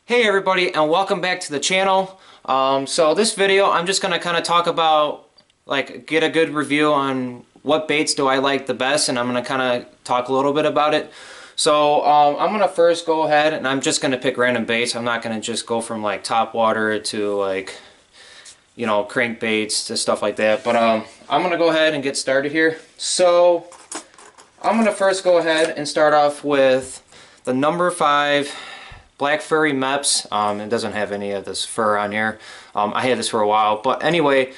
Hey everybody, and welcome back to the channel. So this video I'm just gonna kind of talk about, get a good review on what baits do I like the best, and I'm gonna kind of talk a little bit about it. So I'm gonna first go ahead and I'm just gonna pick random baits. I'm not gonna just go from like top water to crankbaits to stuff like that. But I'm gonna go ahead and get started here. So I'm gonna first go ahead and start off with the number 5 Black Furry Mepps. It doesn't have any of this fur on here. I had this for a while, but anyway,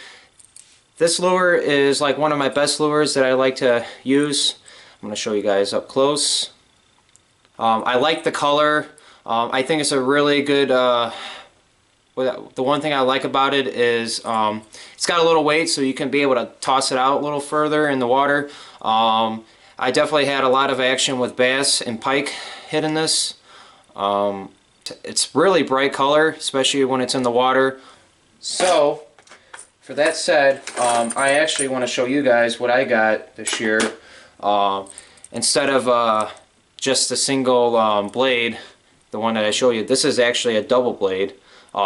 this lure is like one of my best lures that I like to use. I'm going to show you guys up close. I like the color. I think it's a really good, the one thing I like about it is it's got a little weight, so you can be able to toss it out a little further in the water. I definitely had a lot of action with bass and pike hitting this. It's really bright color, especially when it's in the water. So for that said, I actually want to show you guys what I got this year. Instead of just a single blade, the one that I show you, this is actually a double blade.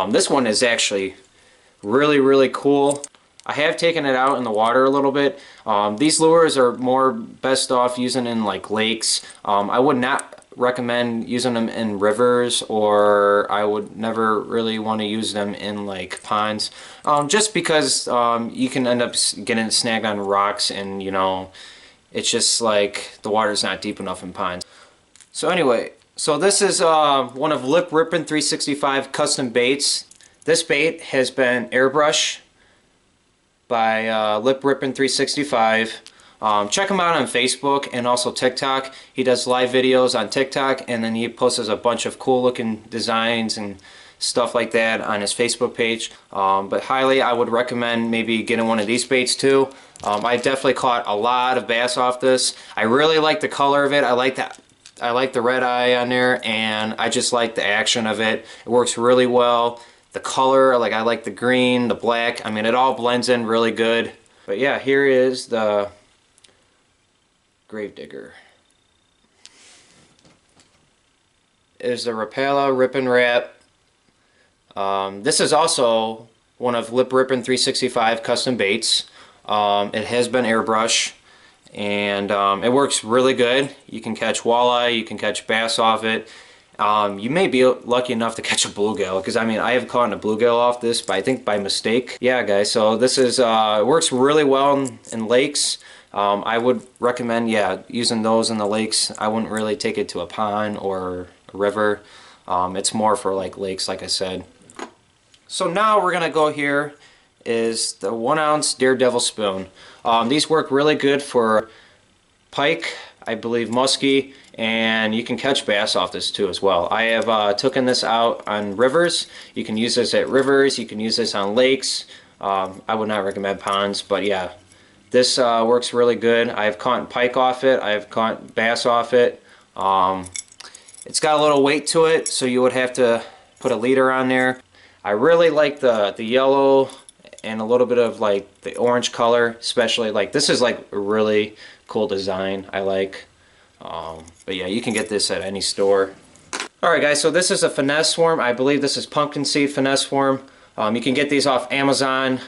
This one is actually really cool. I have taken it out in the water a little bit. These lures are more best off using in like lakes. I would not recommend using them in rivers, or I would never really want to use them in like ponds, just because you can end up getting snagged on rocks, and it's just like the water's not deep enough in ponds. So anyway, so this is one of Lip Rippin' 365 custom baits. This bait has been airbrushed by Lip Rippin' 365. Check him out on Facebook and also TikTok. He does live videos on TikTok, and then he posts a bunch of cool looking designs and stuff like that on his Facebook page. But highly, I would recommend maybe getting one of these baits too. I definitely caught a lot of bass off this. I really like the color of it. I like the red eye on there, and I just like the action of it. It works really well. The color, I like the green, the black. I mean, it all blends in really good. But yeah, here is the Gravedigger. Is the Rapala Rip and Wrap. This is also one of Lip Rippin' 365 custom baits. It has been airbrushed, and it works really good. You can catch walleye, you can catch bass off it. You may be lucky enough to catch a bluegill, because I mean, I have caught a bluegill off this, but I think by mistake. Yeah guys, so this is it works really well in lakes. I would recommend, yeah, using those in the lakes. I wouldn't really take it to a pond or a river. It's more for like lakes, like I said. So now we're gonna go here is the 1 ounce Daredevil spoon. These work really good for pike, I believe muskie, and you can catch bass off this too as well. I have taken this out on rivers. You can use this at rivers, you can use this on lakes. I would not recommend ponds, but yeah. This works really good. I've caught pike off it. I've caught bass off it. It's got a little weight to it, so you would have to put a leader on there. I really like the yellow and a little bit of like the orange color, especially like this is like a really cool design I like. But yeah, you can get this at any store. Alright guys, so this is a finesse worm. I believe this is pumpkin seed finesse worm. You can get these off Amazon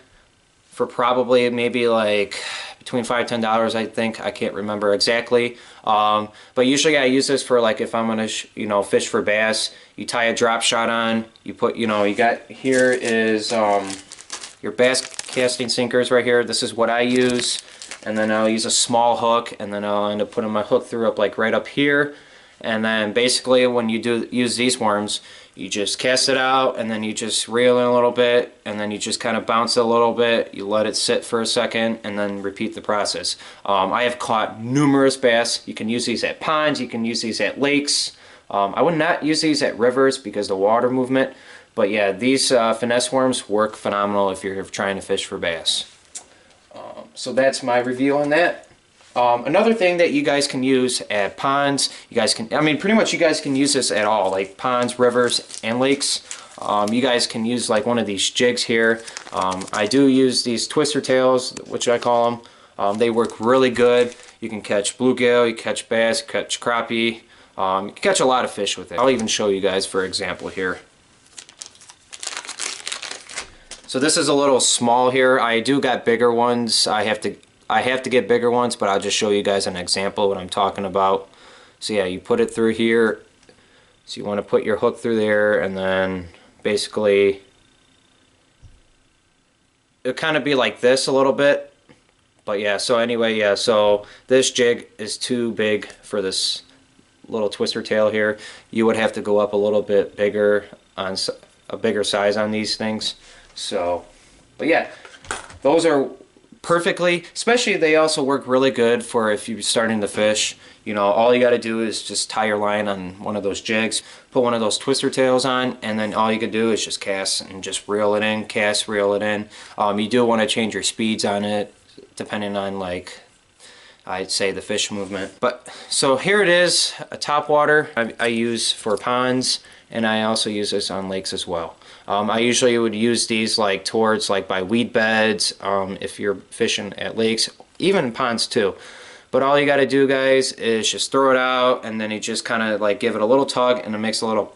for probably maybe like between $5 and $10, I think. I can't remember exactly. But usually I use this for like if I'm gonna fish for bass. You tie a drop shot on. You put you got here is your bass casting sinkers right here. This is what I use, and then I'll use a small hook, and then I'll end up putting my hook through up like right up here. And then basically when you use these worms, you just cast it out, and then you just reel in a little bit, and then you just kind of bounce it a little bit. You let it sit for a second, and then repeat the process. I have caught numerous bass. You can use these at ponds, you can use these at lakes. I would not use these at rivers because of the water movement, but yeah, these finesse worms work phenomenal if you're trying to fish for bass. So that's my review on that. Another thing that you guys can use at ponds, I mean pretty much you guys can use this at all, like ponds, rivers, and lakes. You guys can use like one of these jigs here. I do use these twister tails, which I call them. They work really good. You can catch bluegill, you catch bass, you catch crappie. You can catch a lot of fish with it. I'll even show you guys for example here. So this is a little small here. I do got bigger ones. I have to get bigger ones, but I'll just show you guys an example of what I'm talking about. So yeah, you put it through here. So you want to put your hook through there, and then basically it'll kind of be like this a little bit. But yeah, so anyway, yeah, so this jig is too big for this little twister tail here. You would have to go up a little bit bigger, on a bigger size on these things. So, but yeah, those are perfectly, especially they also work really good for if you're starting to fish. You know, all you got to do is just tie your line on one of those jigs, put one of those twister tails on, and then all you can do is just cast and just reel it in, cast, reel it in. You do want to change your speeds on it, depending on, like, I'd say the fish movement. But so here it is, a top water I use for ponds, and I also use this on lakes as well. I usually would use these like towards like by weed beds, if you're fishing at lakes, even ponds too. But all you got to do, guys, is just throw it out, and then you just kind of like give it a little tug, and it makes a little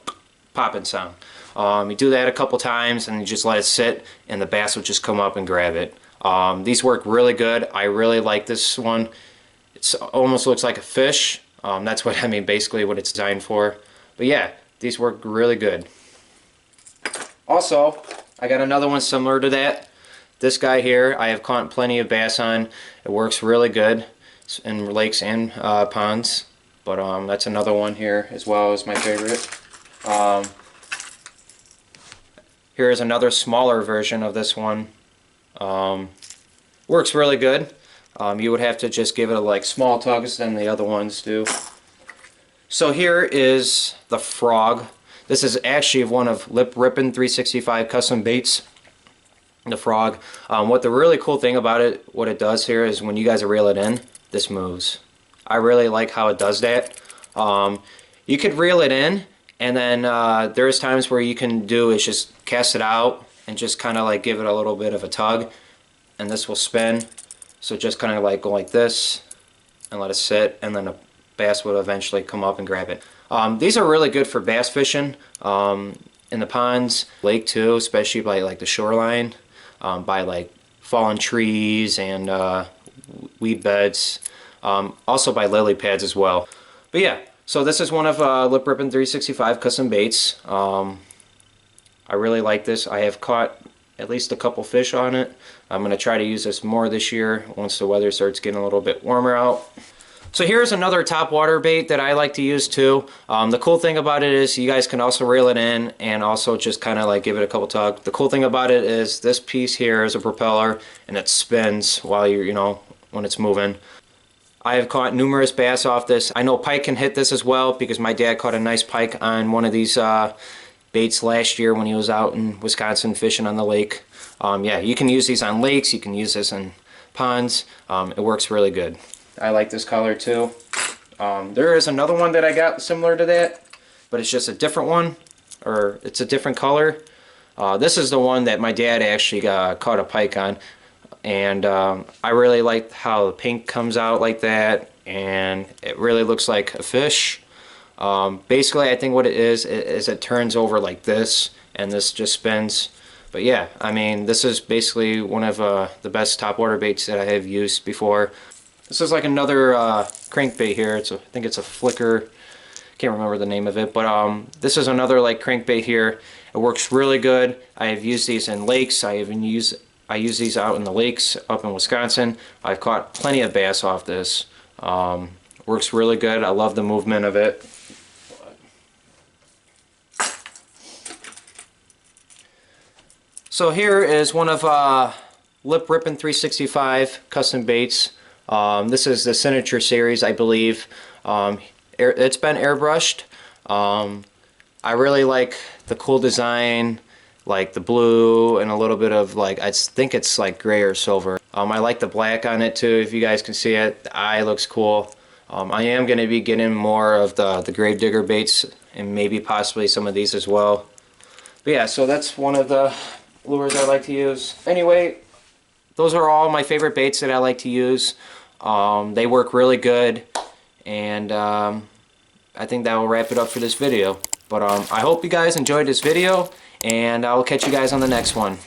popping sound. You do that a couple times, and you just let it sit, and the bass will just come up and grab it. These work really good. I really like this one. It almost looks like a fish. That's what I mean, basically what it's designed for. But yeah, these work really good. Also, I got another one similar to that. This guy here, I have caught plenty of bass on. It works really good in lakes and ponds. But that's another one here as well as my favorite. Here is another smaller version of this one. Works really good. You would have to just give it a like small tugs than the other ones do. So here is the Frog. This is actually one of Lip Rippin 365 custom baits. The Frog. What the really cool thing about it, what it does here is when you guys reel it in, this moves. I really like how it does that. You could reel it in, and then there's times where you can do is just cast it out and just kind of like give it a little bit of a tug, and this will spin. So just kind of like go like this and let it sit, and then a bass would eventually come up and grab it. These are really good for bass fishing in the ponds, lake too, especially by like the shoreline, by like fallen trees and weed beds, also by lily pads as well. But yeah, so this is one of Lip Rippin 365 custom baits. I really like this. I have caught at least a couple fish on it. I'm going to try to use this more this year once the weather starts getting a little bit warmer out. So here's another top water bait that I like to use too. The cool thing about it is you guys can also reel it in and also just kind of like give it a couple tug. The cool thing about it is this piece here is a propeller, and it spins while you're, you know, when it's moving. I have caught numerous bass off this. I know pike can hit this as well because my dad caught a nice pike on one of these baits last year when he was out in Wisconsin fishing on the lake. Yeah, you can use these on lakes, you can use this in ponds. It works really good. I like this color too. There is another one that I got similar to that, but it's just a different one, or it's a different color. This is the one that my dad actually caught a pike on, and I really like how the pink comes out like that, and it really looks like a fish. Basically, I think what it is it turns over like this, and this just spins. But yeah, I mean, this is basically one of the best topwater baits that I have used before. This is like another crankbait here. I think it's a flicker. Can't remember the name of it, but this is another like crankbait here. It works really good. I have used these in lakes. I use these out in the lakes up in Wisconsin. I've caught plenty of bass off this. Works really good. I love the movement of it. So here is one of Lip Rippin 365 custom baits. This is the Signature Series, I believe. It's been airbrushed. I really like the cool design, like the blue and a little bit of like, I think it's like gray or silver. I like the black on it too, if you guys can see it. The eye looks cool. I am going to be getting more of the Gravedigger baits and maybe possibly some of these as well. But yeah, so that's one of the lures I like to use. Anyway, those are all my favorite baits that I like to use. They work really good, and I think that will wrap it up for this video. But I hope you guys enjoyed this video, and I will catch you guys on the next one.